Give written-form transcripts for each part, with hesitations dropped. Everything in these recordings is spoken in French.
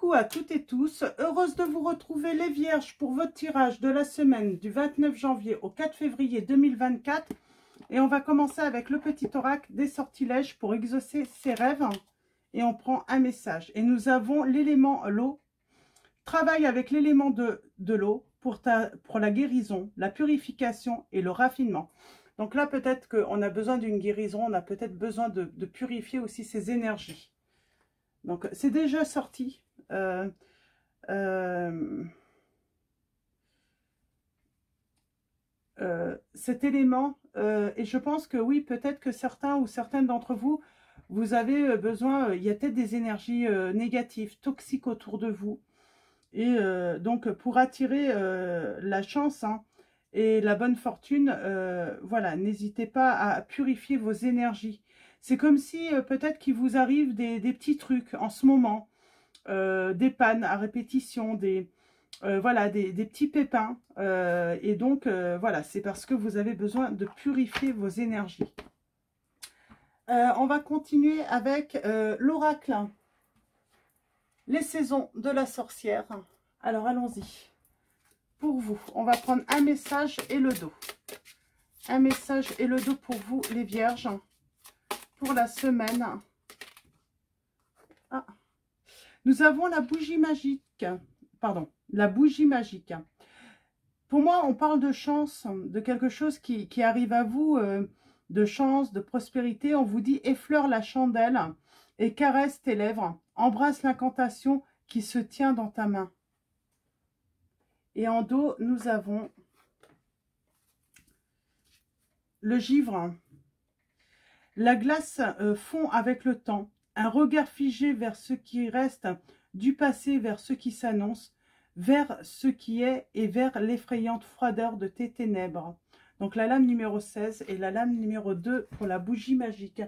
Coucou à toutes et tous, heureuse de vous retrouver les vierges pour votre tirage de la semaine du 29 janvier au 4 février 2024. Et on va commencer avec le petit oracle des sortilèges pour exaucer ses rêves. Et on prend un message. Et nous avons l'élément l'eau. Travaille avec l'élément de l'eau pour la guérison, la purification et le raffinement. Donc là, peut-être qu'on a besoin d'une guérison, on a peut-être besoin de purifier aussi ses énergies. Donc, c'est déjà sorti. Cet élément, et je pense que oui, peut-être que certains ou certaines d'entre vous, vous avez besoin, il y a peut-être des énergies négatives, toxiques autour de vous. Et donc, pour attirer la chance et la bonne fortune, voilà, n'hésitez pas à purifier vos énergies. C'est comme si peut-être qu'il vous arrive des petits trucs en ce moment, des pannes à répétition, voilà, des petits pépins. Et donc, voilà, c'est parce que vous avez besoin de purifier vos énergies. On va continuer avec l'oracle. Les saisons de la sorcière. Alors, allons-y. Pour vous, on va prendre un message et le dos. Un message et le dos pour vous, les vierges. Pour la semaine. Ah. Nous avons la bougie magique. Pardon, la bougie magique. Pour moi, on parle de chance, de quelque chose qui arrive à vous, de chance, de prospérité. On vous dit effleure la chandelle et caresse tes lèvres. Embrasse l'incantation qui se tient dans ta main. Et en dos, nous avons le givre. La glace fond avec le temps. Un regard figé vers ce qui reste, du passé vers ce qui s'annonce, vers ce qui est et vers l'effrayante froideur de tes ténèbres. Donc la lame numéro 16 et la lame numéro 2 pour la bougie magique.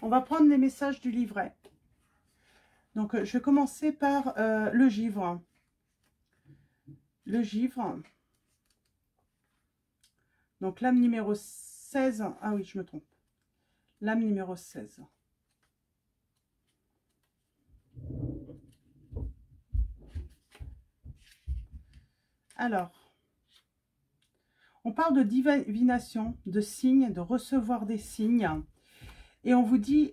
On va prendre les messages du livret. Donc je vais commencer par le givre. Le givre. Donc lame numéro 16. Ah oui, je me trompe. Lame numéro 16. Alors, on parle de divination, de signes, de recevoir des signes. Et on vous dit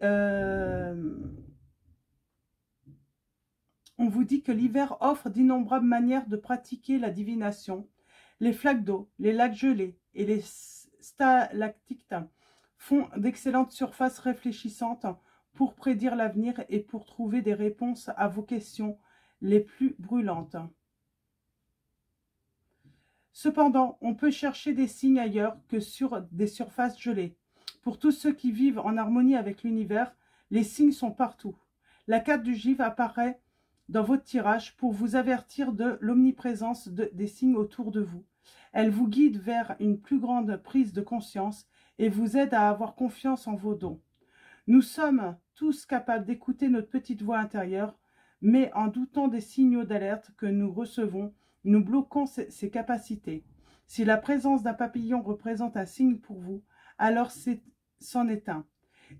que l'hiver offre d'innombrables manières de pratiquer la divination. Les flaques d'eau, les lacs gelés et les stalactites font d'excellentes surfaces réfléchissantes pour prédire l'avenir et pour trouver des réponses à vos questions les plus brûlantes. Cependant, on peut chercher des signes ailleurs que sur des surfaces gelées. Pour tous ceux qui vivent en harmonie avec l'univers, les signes sont partout. La carte du givre apparaît dans votre tirage pour vous avertir de l'omniprésence des signes autour de vous. Elle vous guide vers une plus grande prise de conscience et vous aide à avoir confiance en vos dons. Nous sommes tous capables d'écouter notre petite voix intérieure, mais en doutant des signaux d'alerte que nous recevons, nous bloquons ces capacités. Si la présence d'un papillon représente un signe pour vous, alors c'en est un.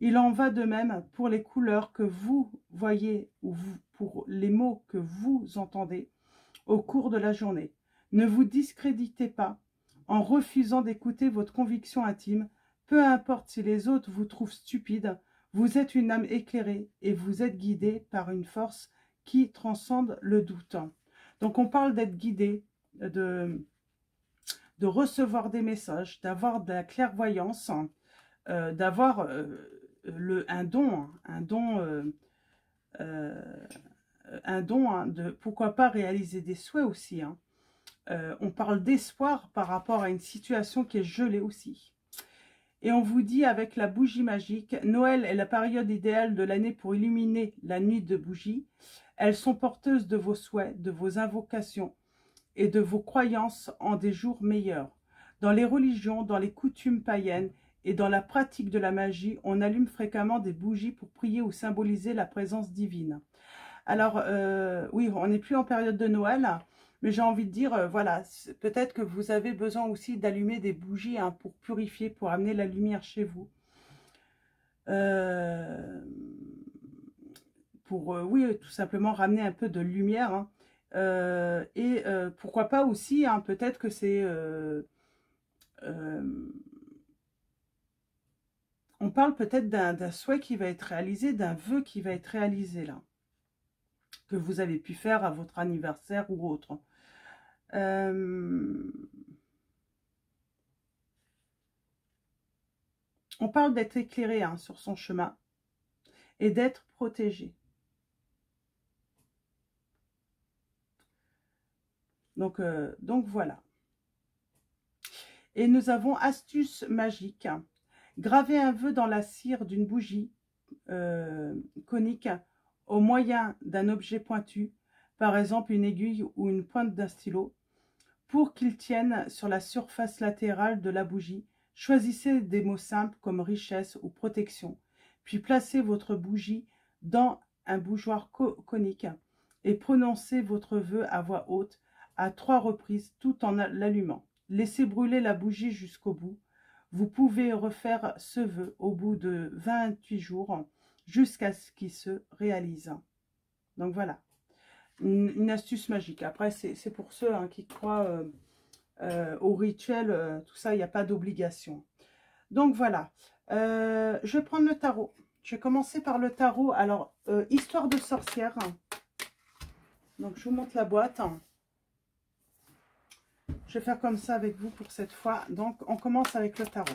Il en va de même pour les couleurs que vous voyez ou pour les mots que vous entendez au cours de la journée. Ne vous discréditez pas en refusant d'écouter votre conviction intime. Peu importe si les autres vous trouvent stupide, vous êtes une âme éclairée et vous êtes guidé par une force qui transcende le doute. Donc on parle d'être guidé, de recevoir des messages, d'avoir de la clairvoyance, d'avoir un don de pourquoi pas réaliser des souhaits aussi. On parle d'espoir par rapport à une situation qui est gelée aussi. Et on vous dit avec la bougie magique, Noël est la période idéale de l'année pour illuminer la nuit de bougies. Elles sont porteuses de vos souhaits, de vos invocations et de vos croyances en des jours meilleurs. Dans les religions, dans les coutumes païennes et dans la pratique de la magie, on allume fréquemment des bougies pour prier ou symboliser la présence divine. Alors, oui, on n'est plus en période de Noël, mais j'ai envie de dire, voilà, peut-être que vous avez besoin aussi d'allumer des bougies pour purifier, pour amener la lumière chez vous. pour oui, tout simplement ramener un peu de lumière. Hein. Pourquoi pas aussi, hein, peut-être que c'est... on parle peut-être d'un souhait qui va être réalisé, d'un vœu qui va être réalisé là, que vous avez pu faire à votre anniversaire ou autre. On parle d'être éclairé hein, sur son chemin et d'être protégé. Donc voilà. Et nous avons astuce magique. Graver un vœu dans la cire d'une bougie conique au moyen d'un objet pointu, par exemple une aiguille ou une pointe d'un stylo, pour qu'il tienne sur la surface latérale de la bougie. Choisissez des mots simples comme richesse ou protection, puis placez votre bougie dans un bougeoir conique et prononcez votre vœu à voix haute à 3 reprises tout en l'allumant. Laissez brûler la bougie jusqu'au bout. Vous pouvez refaire ce vœu au bout de 28 jours jusqu'à ce qu'il se réalise. Donc voilà, une astuce magique. Après, c'est pour ceux hein, qui croient au rituel, tout ça, il n'y a pas d'obligation. Donc voilà, je vais prendre le tarot. Je vais commencer par le tarot. Alors, histoire de sorcière. Donc, je vous montre la boîte. Je vais faire comme ça avec vous pour cette fois. Donc, on commence avec le tarot.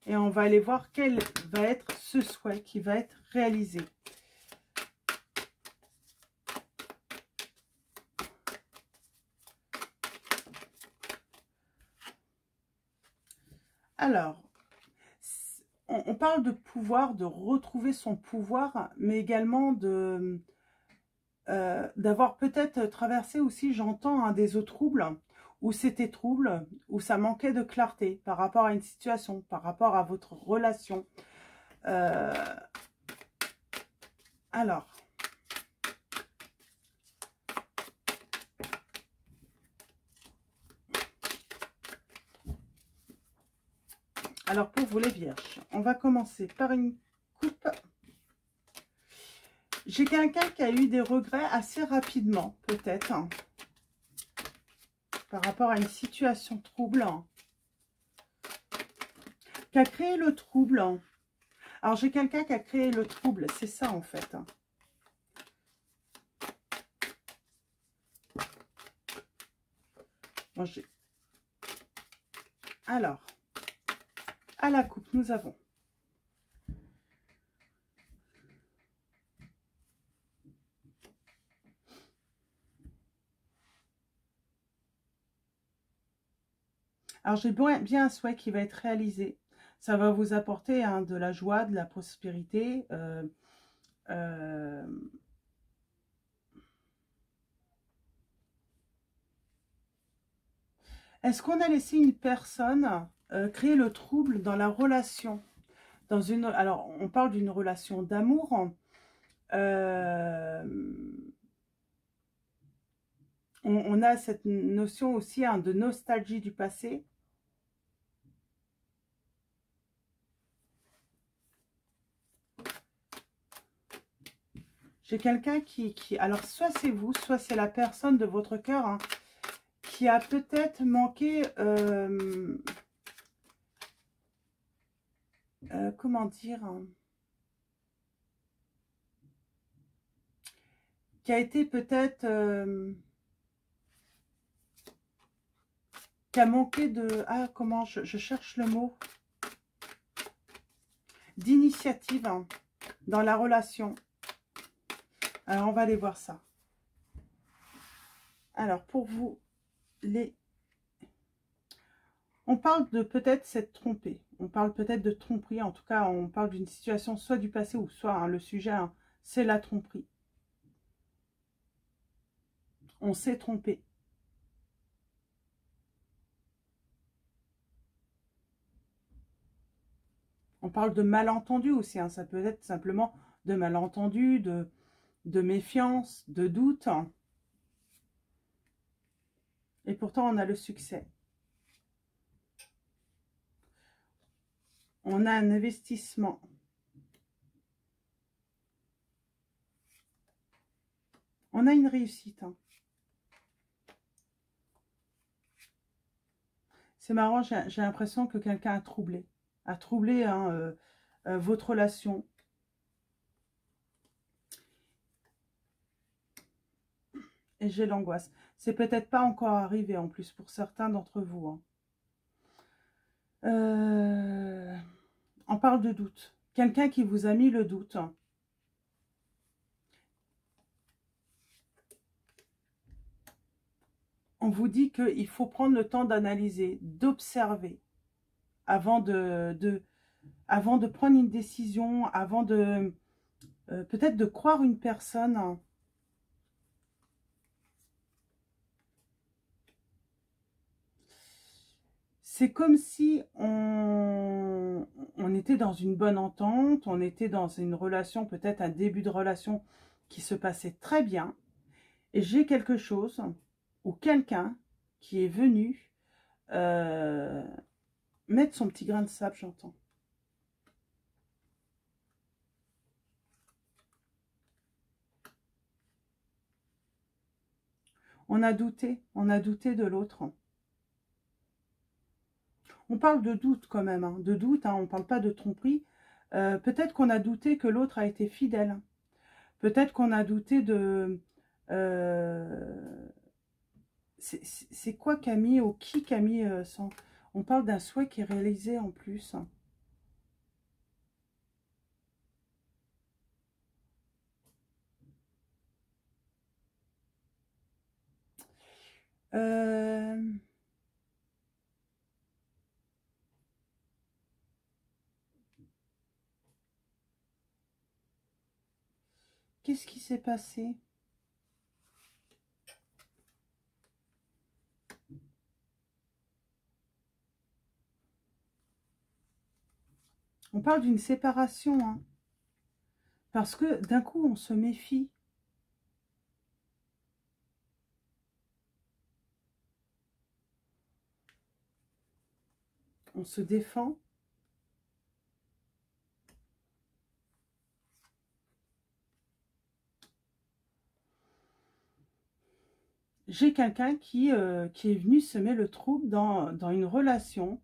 Et on va aller voir quel va être ce souhait qui va être réalisé. Alors, on parle de pouvoir, de retrouver son pouvoir, mais également de d'avoir peut-être traversé aussi, j'entends, hein, des eaux troubles, où c'était trouble, où ça manquait de clarté par rapport à une situation, par rapport à votre relation. Alors, pour vous les vierges, on va commencer par une coupe. J'ai quelqu'un qui a eu des regrets assez rapidement, peut-être, hein, par rapport à une situation trouble, hein, qui a créé le trouble. Hein. Alors, j'ai quelqu'un qui a créé le trouble, c'est ça, en fait. Hein. Bon, alors, à la coupe, nous avons alors j'ai bien un souhait qui va être réalisé. Ça va vous apporter hein, de la joie, de la prospérité. Est-ce qu'on a laissé une personne créer le trouble dans la relation alors, on parle d'une relation d'amour. On a cette notion aussi hein, de nostalgie du passé. J'ai quelqu'un alors soit c'est vous, soit c'est la personne de votre cœur hein, qui a peut-être manqué, comment dire, hein, qui a été peut-être, qui a manqué de, ah comment, je cherche le mot, d'initiative hein, dans la relation. Alors, on va aller voir ça. Alors, pour vous, on parle de peut-être s'être trompé. On parle peut-être de tromperie. En tout cas, on parle d'une situation soit du passé ou soit hein, le sujet, hein, c'est la tromperie. On s'est trompé. On parle de malentendu aussi. Hein. Ça peut être simplement de malentendu, de méfiance, de doute. Et pourtant, on a le succès. On a un investissement. On a une réussite. Hein. C'est marrant, j'ai l'impression que quelqu'un a troublé hein, votre relation. Et j'ai l'angoisse. C'est peut-être pas encore arrivé en plus pour certains d'entre vous. Hein. On parle de doute. Quelqu'un qui vous a mis le doute. On vous dit qu'il faut prendre le temps d'analyser, d'observer avant avant de prendre une décision, avant de peut-être de croire une personne. C'est comme si on était dans une bonne entente, on était dans une relation, peut-être un début de relation qui se passait très bien. Et j'ai quelque chose ou quelqu'un qui est venu mettre son petit grain de sable, j'entends. On a douté de l'autre. On parle de doute quand même, hein, de doute, hein, on ne parle pas de tromperie. Peut-être qu'on a douté que l'autre a été fidèle. Peut-être qu'on a douté de... c'est quoi Camille ou qui Camille sans... On parle d'un souhait qui est réalisé en plus. Qu'est-ce qui s'est passé? On parle d'une séparation, hein, parce que d'un coup, on se méfie. On se défend. J'ai quelqu'un qui est venu semer le trouble dans une relation.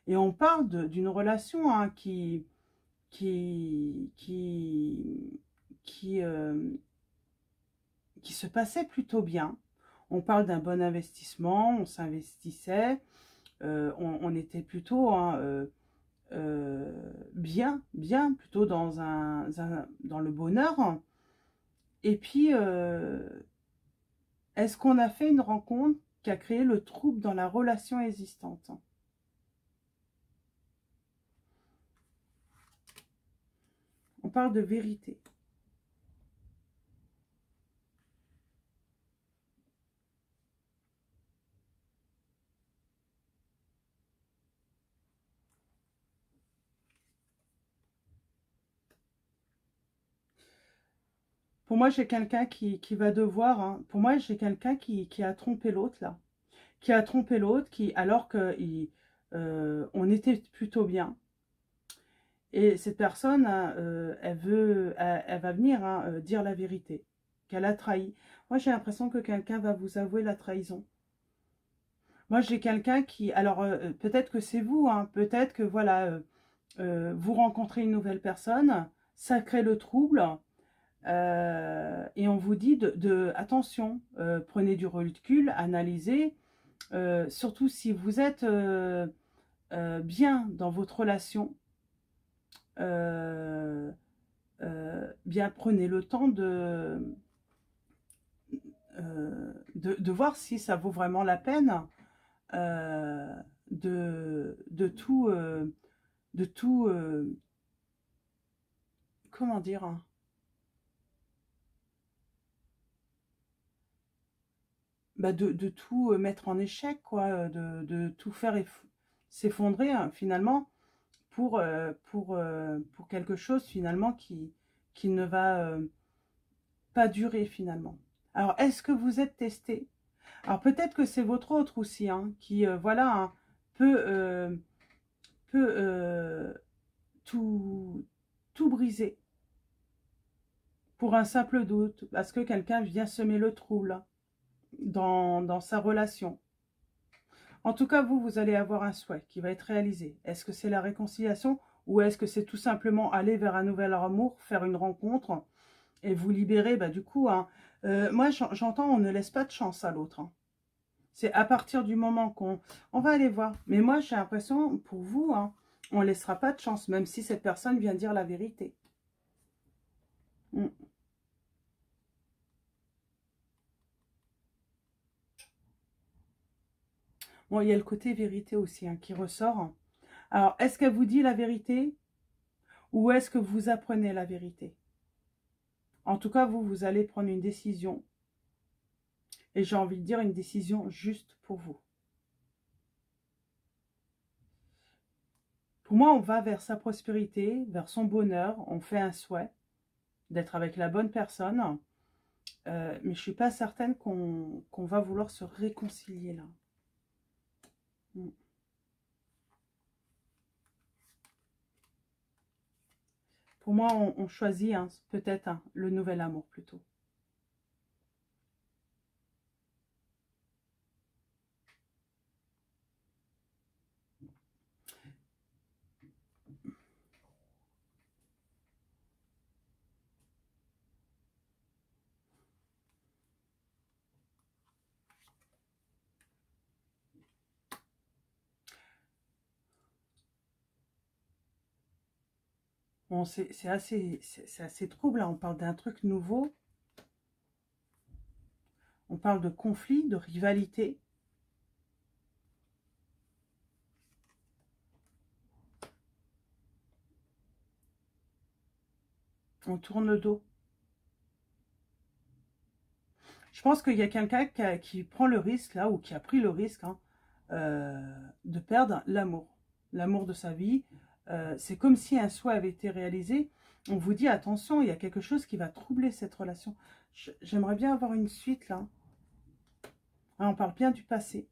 Et on parle d'une relation hein, qui se passait plutôt bien. On parle d'un bon investissement, on s'investissait, on était plutôt hein, bien, plutôt dans dans le bonheur. Et puis, est-ce qu'on a fait une rencontre qui a créé le trouble dans la relation existante? On parle de vérité. Pour moi, j'ai quelqu'un qui va devoir... Hein, pour moi, j'ai quelqu'un qui a trompé l'autre, là. Qui a trompé l'autre, alors qu'on était plutôt bien. Et cette personne, hein, elle va venir hein, dire la vérité, qu'elle a trahi. Moi, j'ai l'impression que quelqu'un va vous avouer la trahison. Moi, j'ai quelqu'un qui... Alors, peut-être que c'est vous, hein, peut-être que, voilà, vous rencontrez une nouvelle personne, ça crée le trouble, et on vous dit attention, prenez du recul, analysez, surtout si vous êtes bien dans votre relation, bien prenez le temps de voir si ça vaut vraiment la peine de tout, comment dire, hein, bah de tout mettre en échec, quoi, de tout faire s'effondrer hein, finalement pour quelque chose finalement qui ne va pas durer finalement. Alors, est-ce que vous êtes testé? Alors, peut-être que c'est votre autre aussi, hein, qui, voilà, hein, peut tout briser pour un simple doute, parce que quelqu'un vient semer le trouble dans sa relation. En tout cas, vous allez avoir un souhait qui va être réalisé. Est-ce que c'est la réconciliation ou est-ce que c'est tout simplement aller vers un nouvel amour, faire une rencontre et vous libérer du coup, hein, moi, j'entends, on ne laisse pas de chance à l'autre. Hein. C'est à partir du moment qu'on... On va aller voir. Mais moi, j'ai l'impression, pour vous, hein, on ne laissera pas de chance, même si cette personne vient dire la vérité. Mm. Bon, il y a le côté vérité aussi hein, qui ressort. Alors, est-ce qu'elle vous dit la vérité ou est-ce que vous apprenez la vérité? En tout cas, vous allez prendre une décision. Et j'ai envie de dire une décision juste pour vous. Pour moi, on va vers sa prospérité, vers son bonheur. On fait un souhait d'être avec la bonne personne. Mais je ne suis pas certaine qu'on va vouloir se réconcilier là. Mm. Pour moi, on choisit hein, peut-être hein, le nouvel amour plutôt. Bon, c'est assez trouble, là. On parle d'un truc nouveau. On parle de conflit, de rivalité. On tourne le dos. Je pense qu'il y a quelqu'un qui prend le risque, là, ou qui a pris le risque hein, de perdre l'amour. L'amour de sa vie. C'est comme si un souhait avait été réalisé. On vous dit, attention, il y a quelque chose qui va troubler cette relation. J'aimerais bien avoir une suite, là. Ah, on parle bien du passé.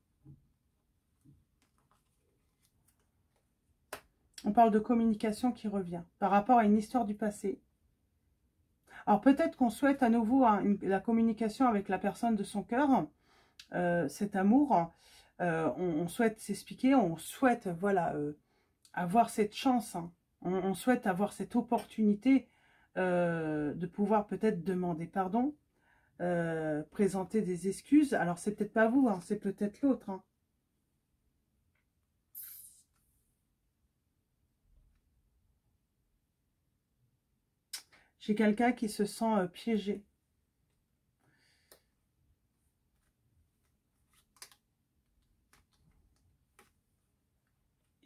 On parle de communication qui revient par rapport à une histoire du passé. Alors peut-être qu'on souhaite à nouveau hein, la communication avec la personne de son cœur, cet amour. On souhaite s'expliquer, on souhaite voilà, avoir cette chance. Hein. On souhaite avoir cette opportunité de pouvoir peut-être demander pardon, présenter des excuses. Alors c'est peut-être pas vous, hein, c'est peut-être l'autre. Hein. J'ai quelqu'un qui se sent piégé.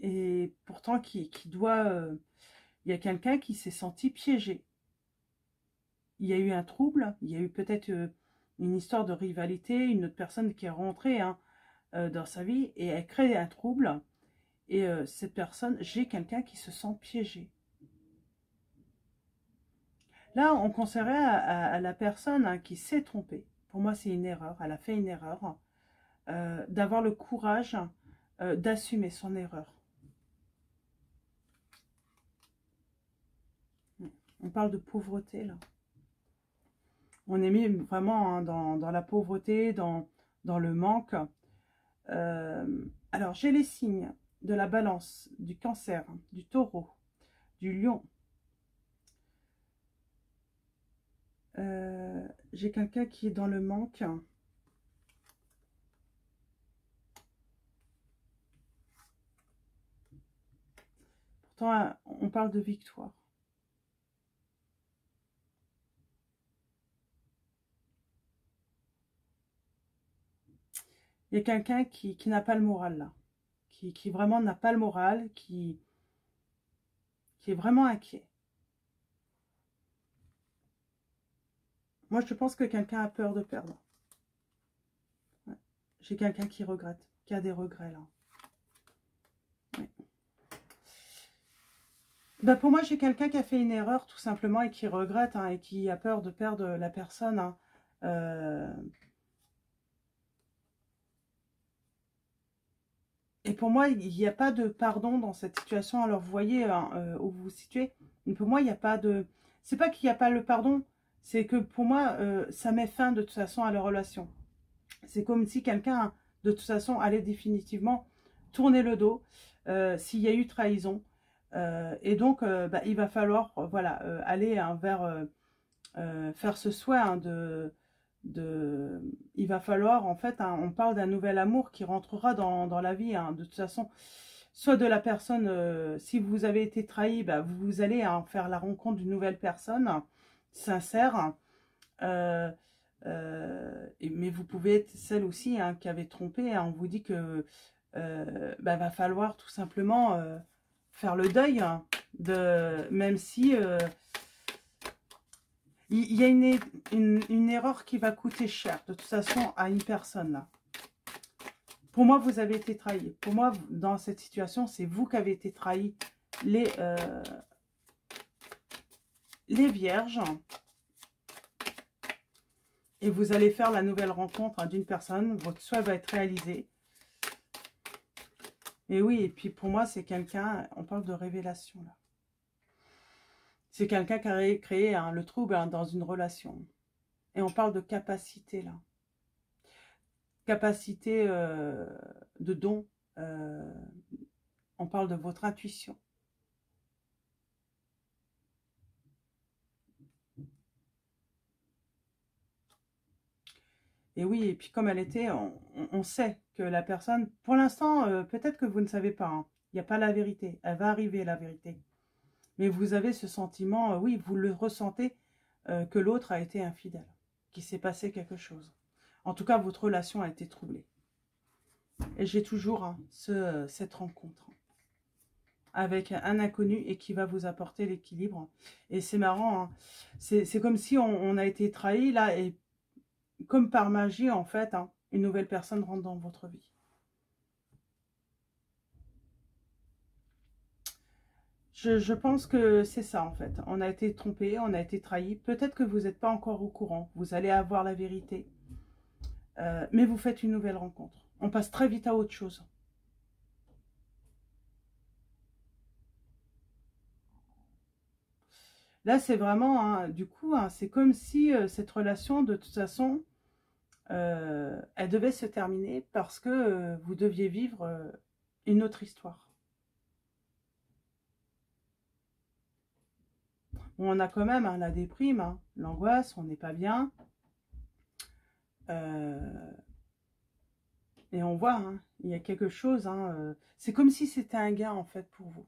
Et pourtant, qui doit... il y a quelqu'un qui s'est senti piégé. Il y a eu un trouble, il y a eu peut-être une histoire de rivalité, une autre personne qui est rentrée hein, dans sa vie et elle crée un trouble. Et cette personne, j'ai quelqu'un qui se sent piégé. Là, on conseillerait à la personne hein, qui s'est trompée. Pour moi, c'est une erreur. Elle a fait une erreur. D'avoir le courage d'assumer son erreur. On parle de pauvreté, là. On est mis vraiment hein, dans la pauvreté, dans le manque. Alors, j'ai les signes de la balance, du cancer, du taureau, du lion. J'ai quelqu'un qui est dans le manque. Pourtant, on parle de victoire. Il y a quelqu'un qui n'a pas le moral, là. Qui vraiment n'a pas le moral, qui est vraiment inquiet. Moi, je pense que quelqu'un a peur de perdre. Ouais. J'ai quelqu'un qui regrette, qui a des regrets, là. Ouais. Ben, pour moi, j'ai quelqu'un qui a fait une erreur, tout simplement, et qui regrette, hein, et qui a peur de perdre la personne. Hein. Et pour moi, il n'y a pas de pardon dans cette situation. Alors, vous voyez hein, où vous vous situez. Mais pour moi, il n'y a pas de... C'est pas qu'il n'y a pas le pardon, c'est que pour moi, ça met fin de toute façon à la relation. C'est comme si quelqu'un, de toute façon, allait définitivement tourner le dos s'il y a eu trahison. Et donc, bah, il va falloir voilà, aller hein, vers faire ce souhait hein, il va falloir, en fait, hein, on parle d'un nouvel amour qui rentrera dans la vie, hein, de toute façon, soit de la personne, si vous avez été trahi, bah, vous allez hein, faire la rencontre d'une nouvelle personne, sincère, mais vous pouvez être celle aussi hein, qui avait trompé, hein, on vous dit que bah, va falloir tout simplement faire le deuil, hein, même si il y a une erreur qui va coûter cher, de toute façon, à une personne, là. Pour moi, vous avez été trahi. Pour moi, dans cette situation, c'est vous qui avez été trahi. Les vierges. Et vous allez faire la nouvelle rencontre hein, d'une personne. Votre souhait va être réalisé. Et oui, et puis pour moi, c'est quelqu'un, on parle de révélation, là. C'est quelqu'un qui a créé hein, le trouble hein, dans une relation. Et on parle de capacité, là. Capacité de don. On parle de votre intuition. Et oui, et puis comme elle était, on sait que la personne, pour l'instant, peut-être que vous ne savez pas. Hein. Il n'y a pas la vérité. Elle va arriver, la vérité. Mais vous avez ce sentiment, oui, vous le ressentez, que l'autre a été infidèle. Qu'il s'est passé quelque chose. En tout cas, votre relation a été troublée. Et j'ai toujours hein, cette rencontre avec un inconnu et qui va vous apporter l'équilibre. Et c'est marrant, hein. C'est comme si on a été trahi là et comme par magie en fait, hein, une nouvelle personne rentre dans votre vie. Je pense que c'est ça en fait. On a été trompé, on a été trahi. Peut-être que vous n'êtes pas encore au courant. Vous allez avoir la vérité. Mais vous faites une nouvelle rencontre. On passe très vite à autre chose. Là, c'est vraiment, hein, du coup, hein, c'est comme si cette relation, de toute façon, elle devait se terminer parce que vous deviez vivre une autre histoire. Bon, on a quand même hein, la déprime, hein, l'angoisse, on n'est pas bien. Et on voit, hein, il y a quelque chose. Hein, c'est comme si c'était un gain, en fait, pour vous.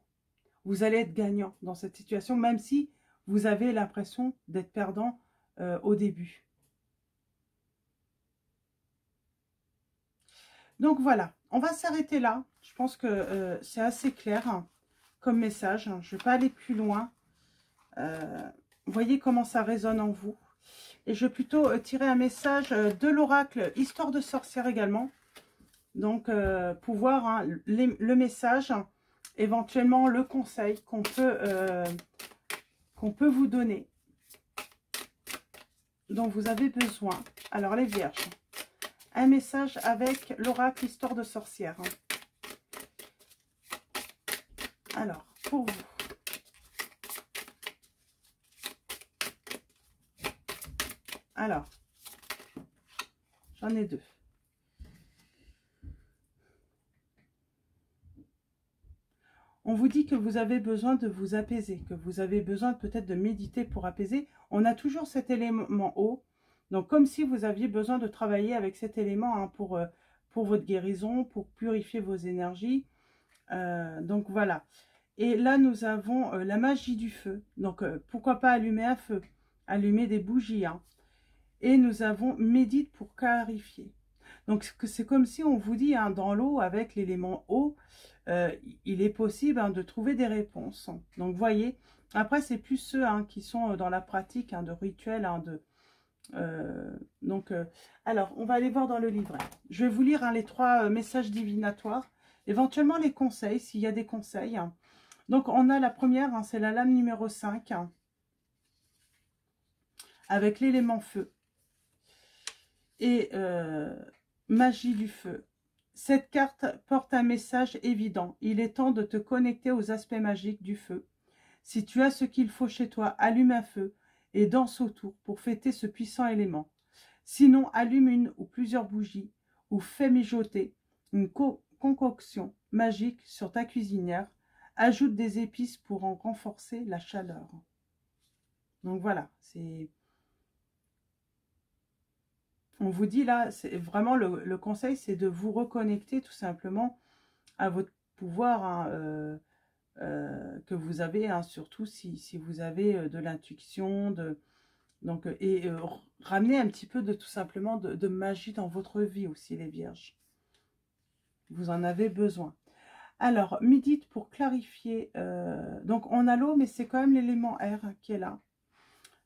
Vous allez être gagnant dans cette situation, même si vous avez l'impression d'être perdant au début. Donc voilà, on va s'arrêter là. Je pense que c'est assez clair hein, comme message. Je ne vais pas aller plus loin. Voyez comment ça résonne en vous. Et je vais plutôt tirer un message de l'oracle Histoire de sorcière également. Donc, pour voir hein, le message, éventuellement le conseil qu'on peut vous donner, dont vous avez besoin. Alors, les vierges, un message avec l'oracle Histoire de sorcière. Alors, pour vous. Alors, j'en ai deux. On vous dit que vous avez besoin de vous apaiser, que vous avez besoin peut-être de méditer pour apaiser. On a toujours cet élément eau. Donc, comme si vous aviez besoin de travailler avec cet élément hein, pour votre guérison, pour purifier vos énergies. Donc, voilà. Et là, nous avons la magie du feu. Donc, pourquoi pas allumer un feu, allumer des bougies. Hein. Et nous avons médite pour clarifier. Donc, c'est comme si on vous dit, hein, dans l'eau, avec l'élément eau, il est possible hein, de trouver des réponses. Donc, voyez, après, c'est plus ceux hein, qui sont dans la pratique hein, de rituels. Hein, alors, on va aller voir dans le livret. Je vais vous lire hein, les 3 messages divinatoires, éventuellement les conseils, s'il y a des conseils. Hein. Donc, on a la première, hein, c'est la lame numéro 5, hein, avec l'élément feu. Et magie du feu. Cette carte porte un message évident. Il est temps de te connecter aux aspects magiques du feu. Si tu as ce qu'il faut chez toi, allume un feu et danse autour pour fêter ce puissant élément. Sinon, allume une ou plusieurs bougies ou fais mijoter une concoction magique sur ta cuisinière. Ajoute des épices pour en renforcer la chaleur. Donc voilà, on vous dit là, c'est vraiment le conseil, c'est de vous reconnecter tout simplement à votre pouvoir hein, que vous avez, hein, surtout si vous avez de l'intuition, et ramener un petit peu de tout simplement de magie dans votre vie aussi, les vierges. Vous en avez besoin. Alors, médite pour clarifier. Donc, on a l'eau, mais c'est quand même l'élément R qui est là.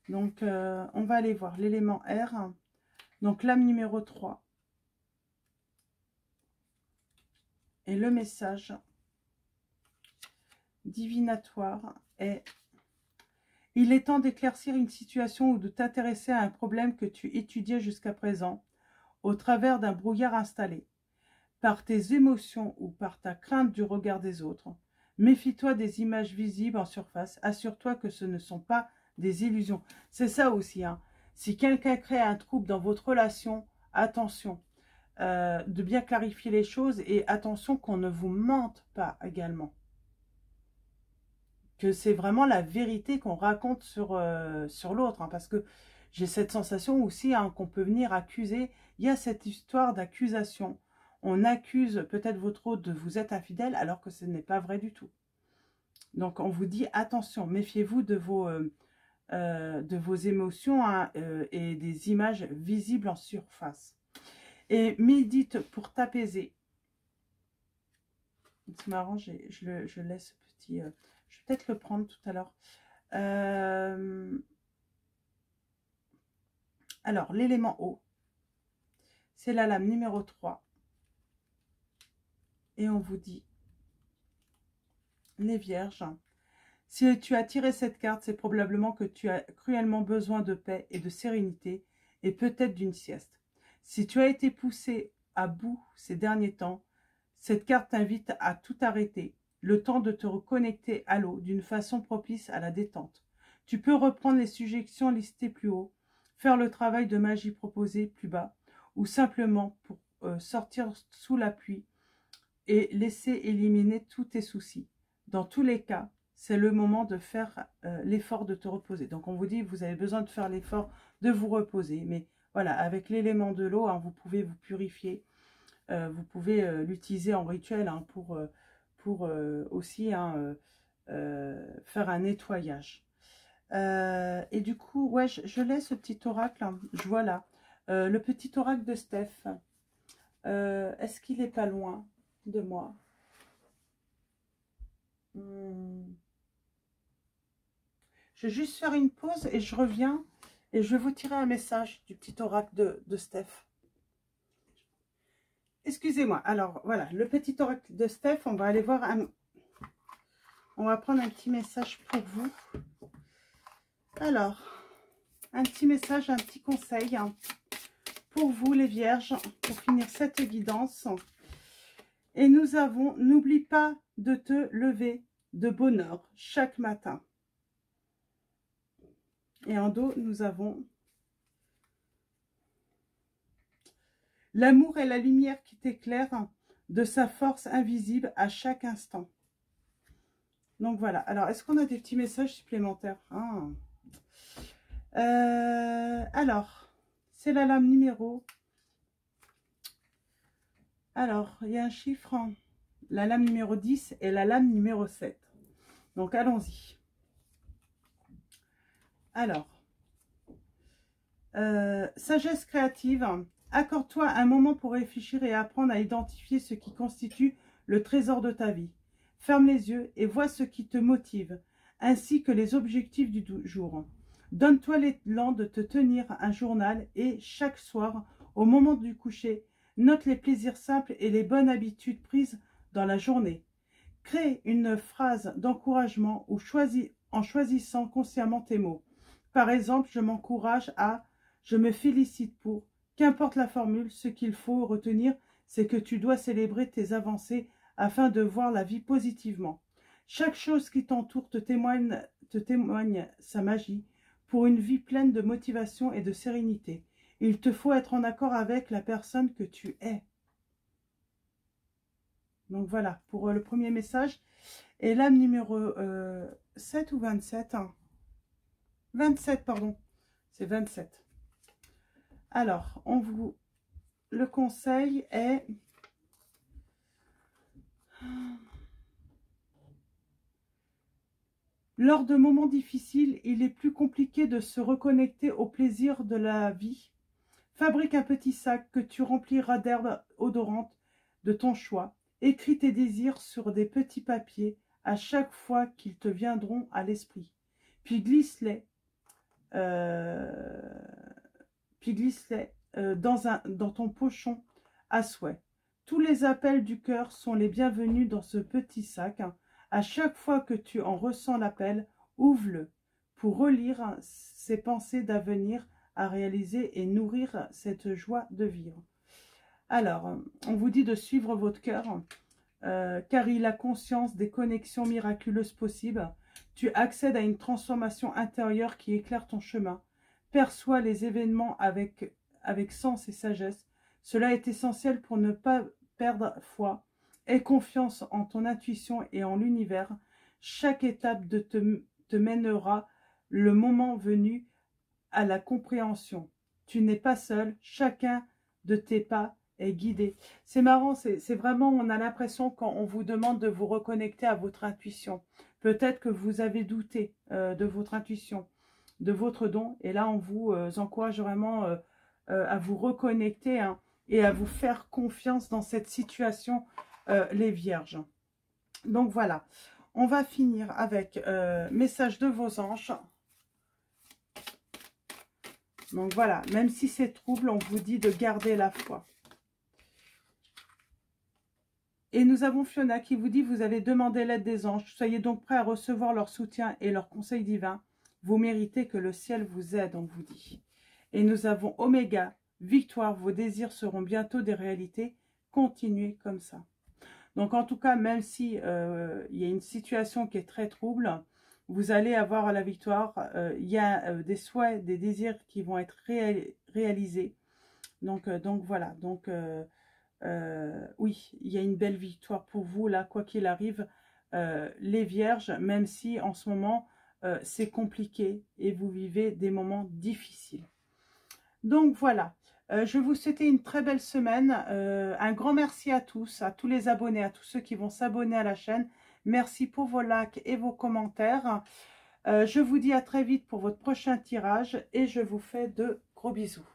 Donc, on va aller voir l'élément R. Donc, l'âme numéro 3. Et le message divinatoire est: il est temps d'éclaircir une situation ou de t'intéresser à un problème que tu étudiais jusqu'à présent au travers d'un brouillard installé. Par tes émotions ou par ta crainte du regard des autres, méfie-toi des images visibles en surface. Assure-toi que ce ne sont pas des illusions. C'est ça aussi. Hein. Si quelqu'un crée un trouble dans votre relation, attention de bien clarifier les choses et attention qu'on ne vous mente pas également. Que c'est vraiment la vérité qu'on raconte sur l'autre. Hein, parce que j'ai cette sensation aussi hein, qu'on peut venir accuser. Il y a cette histoire d'accusation. On accuse peut-être votre autre de vous être infidèle alors que ce n'est pas vrai du tout. Donc on vous dit attention, méfiez-vous de vos émotions hein, et des images visibles en surface. Et médite pour t'apaiser. C'est marrant, je laisse ce petit... je vais peut-être le prendre tout à l'heure. Alors, l'élément eau, c'est la lame numéro 3. Et on vous dit, les vierges, si tu as tiré cette carte, c'est probablement que tu as cruellement besoin de paix et de sérénité et peut-être d'une sieste. Si tu as été poussé à bout ces derniers temps, cette carte t'invite à tout arrêter, le temps de te reconnecter à l'eau d'une façon propice à la détente. Tu peux reprendre les suggestions listées plus haut, faire le travail de magie proposé plus bas, ou simplement pour sortir sous la pluie et laisser éliminer tous tes soucis. Dans tous les cas, c'est le moment de faire l'effort de te reposer. Donc on vous dit, vous avez besoin de faire l'effort de vous reposer. Mais voilà, avec l'élément de l'eau, hein, vous pouvez vous purifier. Vous pouvez l'utiliser en rituel hein, pour aussi hein, faire un nettoyage. Et du coup, ouais, je laisse ce petit oracle. Hein, je vois là. Le petit oracle de Steph. Est-ce qu'il n'est pas loin de moi? Je vais juste faire une pause et je reviens et je vais vous tirer un message du petit oracle de Steph. Excusez-moi. Alors voilà, le petit oracle de Steph, on va aller voir on va prendre un petit message pour vous. Alors, un petit message, un petit conseil hein, pour vous les vierges, pour finir cette guidance. Et nous avons, n'oublie pas de te lever de bonne heure chaque matin. Et en dos, nous avons l'amour et la lumière qui t'éclairent de sa force invisible à chaque instant. Donc voilà. Alors, est-ce qu'on a des petits messages supplémentaires Alors, c'est la lame numéro. Alors, il y a un chiffre, la lame numéro 10 et la lame numéro 7. Donc, allons-y. Alors, sagesse créative. Accorde-toi un moment pour réfléchir et apprendre à identifier ce qui constitue le trésor de ta vie. Ferme les yeux et vois ce qui te motive, ainsi que les objectifs du jour. Donne-toi l'élan de te tenir un journal et chaque soir, au moment du coucher, note les plaisirs simples et les bonnes habitudes prises dans la journée. Crée une phrase d'encouragement en choisissant consciemment tes mots. Par exemple, je m'encourage à, je me félicite pour, qu'importe la formule, ce qu'il faut retenir, c'est que tu dois célébrer tes avancées afin de voir la vie positivement. Chaque chose qui t'entoure te témoigne sa magie. pour une vie pleine de motivation et de sérénité. Il te faut être en accord avec la personne que tu es. Donc voilà, pour le premier message. Et l'âme numéro 7 ou 27 hein. 27, pardon. C'est 27. Alors, le conseil est... Lors de moments difficiles, il est plus compliqué de se reconnecter au plaisir de la vie. Fabrique un petit sac que tu rempliras d'herbes odorantes de ton choix. Écris tes désirs sur des petits papiers à chaque fois qu'ils te viendront à l'esprit. Puis glisse-les dans ton pochon à souhait. Tous les appels du cœur sont les bienvenus dans ce petit sac. À chaque fois que tu en ressens l'appel, ouvre-le pour relire ses pensées d'avenir à réaliser et nourrir cette joie de vivre. Alors, on vous dit de suivre votre cœur, car il a conscience des connexions miraculeuses possibles. Tu accèdes à une transformation intérieure qui éclaire ton chemin. Perçois les événements avec sens et sagesse. Cela est essentiel pour ne pas perdre foi. Aie confiance en ton intuition et en l'univers. Chaque étape te mènera, le moment venu, à la compréhension. Tu n'es pas seul, chacun de tes pas est guidé. C'est marrant, c'est vraiment, on a l'impression quand on vous demande de vous reconnecter à votre intuition. Peut-être que vous avez douté de votre intuition, de votre don, et là on vous encourage vraiment à vous reconnecter hein, et à vous faire confiance dans cette situation, les vierges. Donc voilà, on va finir avec message de vos anges. Donc voilà, même si c'est trouble, on vous dit de garder la foi. Et nous avons Fiona qui vous dit, vous avez demandé l'aide des anges. Soyez donc prêts à recevoir leur soutien et leur conseil divin. Vous méritez que le ciel vous aide, on vous dit. Et nous avons Oméga, victoire, vos désirs seront bientôt des réalités. Continuez comme ça. Donc en tout cas, même si il y a une situation qui est très trouble, vous allez avoir la victoire. Il y a des souhaits, des désirs qui vont être réalisés. Donc voilà. Donc oui, il y a une belle victoire pour vous là, quoi qu'il arrive, les vierges, même si en ce moment c'est compliqué et vous vivez des moments difficiles. Donc voilà, je vais vous souhaiter une très belle semaine. Un grand merci à tous les abonnés, à tous ceux qui vont s'abonner à la chaîne. Merci pour vos likes et vos commentaires. Je vous dis à très vite pour votre prochain tirage et je vous fais de gros bisous.